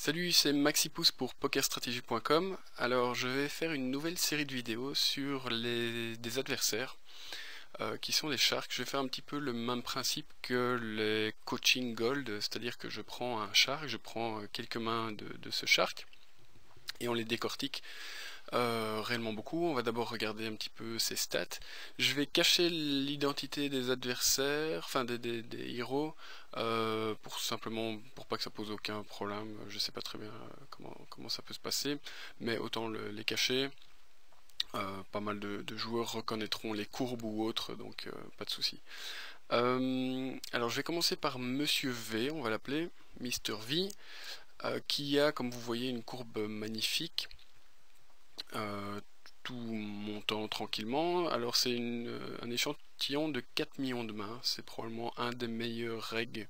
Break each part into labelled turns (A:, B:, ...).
A: Salut, c'est Maxipousse pour PokerStrategy.com. Alors, je vais faire une nouvelle série de vidéos sur des adversaires qui sont des sharks. Je vais faire un petit peu le même principe que les coaching gold, c'est-à-dire que je prends un shark, je prends quelques mains de ce shark et on les décortique réellement beaucoup. On va d'abord regarder un petit peu ses stats. Je vais cacher l'identité des adversaires, enfin des héros, pour pas que ça pose aucun problème. Je sais pas très bien comment ça peut se passer, mais autant les cacher. Pas mal de joueurs reconnaîtront les courbes ou autres, donc pas de souci. Alors je vais commencer par Monsieur V, on va l'appeler Mr V, qui a, comme vous voyez, une courbe magnifique. Tout montant tranquillement. Alors c'est un échantillon de 4 millions de mains, c'est probablement un des meilleurs regs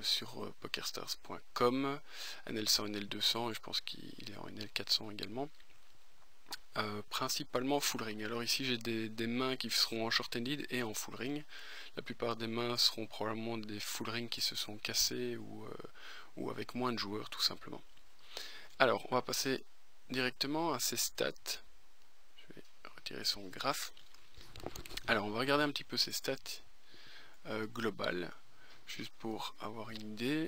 A: sur PokerStars.com, NL100, NL200 et je pense qu'il est en NL400 également. Principalement full ring. Alors ici j'ai des mains qui seront en short-ended et en full ring. La plupart des mains seront probablement des full ring qui se sont cassés ou avec moins de joueurs tout simplement. Alors on va passer directement à ses stats. Je vais retirer son graphe. Alors on va regarder un petit peu ses stats globales, juste pour avoir une idée.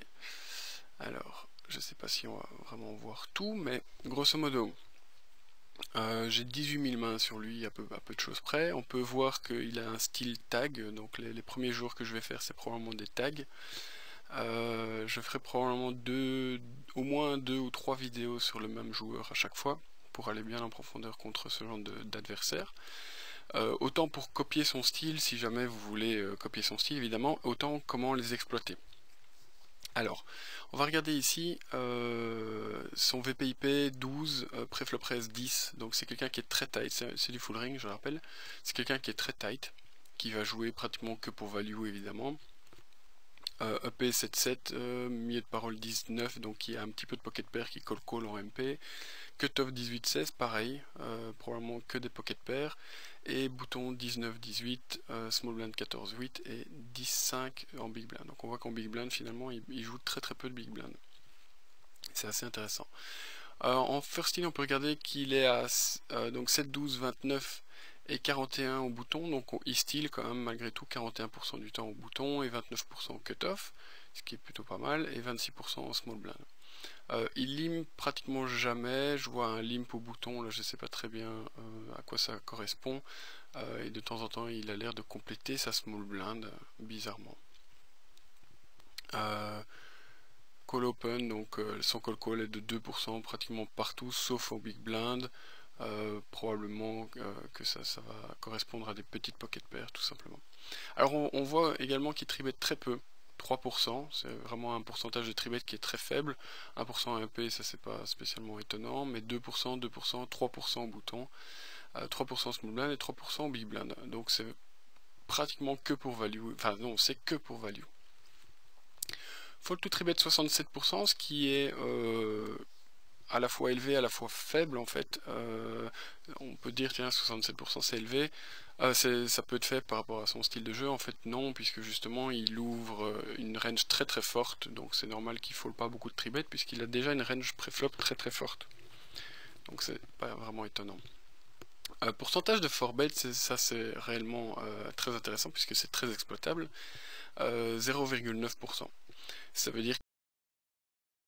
A: Alors je sais pas si on va vraiment voir tout, mais grosso modo j'ai 18 000 mains sur lui à peu de choses près. On peut voir qu'il a un style tag, donc les premiers jours que je vais faire c'est probablement des tags. Je ferai probablement au moins 2 ou 3 vidéos sur le même joueur à chaque fois, pour aller bien en profondeur contre ce genre d'adversaire. Autant pour copier son style, si jamais vous voulez copier son style évidemment, autant comment les exploiter. Alors, on va regarder ici son VPIP 12, préflop raise 10, donc c'est quelqu'un qui est très tight, c'est du full ring je rappelle, c'est quelqu'un qui est très tight, qui va jouer pratiquement que pour value évidemment. EP 7-7, milieu de parole 19, donc il y a un petit peu de pocket pair qui call en MP. Cutoff 18-16, pareil, probablement que des pocket pairs. Et bouton 19-18, small blind 14-8 et 10-5 en big blind. Donc on voit qu'en big blind finalement il joue très peu de big blind. C'est assez intéressant. En first in on peut regarder qu'il est à donc 7, 12, 29 et 41 au bouton, donc il steal quand même malgré tout 41% du temps au bouton et 29% au cutoff, ce qui est plutôt pas mal, et 26% en small blind. Il limp pratiquement jamais, je vois un limp au bouton, là je sais pas très bien à quoi ça correspond, et de temps en temps il a l'air de compléter sa small blind, bizarrement. Call open, donc son call est de 2% pratiquement partout, sauf au big blind. Probablement que ça va correspondre à des petites pocket pairs tout simplement. Alors on voit également qu'il tribet très peu, 3%, c'est vraiment un pourcentage de tribet qui est très faible. 1% MP, ça c'est pas spécialement étonnant, mais 2%, 2%, 3% au bouton, 3% small blind et 3% au big blind. Donc c'est pratiquement que pour value, enfin non, c'est que pour value. Fold to tribet 67%, ce qui est à la fois élevé, à la fois faible en fait. On peut dire tiens 67% c'est élevé, ça peut être fait par rapport à son style de jeu. En fait non, puisque justement il ouvre une range très forte, donc c'est normal qu'il ne fold pas beaucoup de tribet puisqu'il a déjà une range préflop très forte, donc c'est pas vraiment étonnant. Pourcentage de 4bet, ça c'est réellement très intéressant puisque c'est très exploitable, 0,9%. Ça veut dire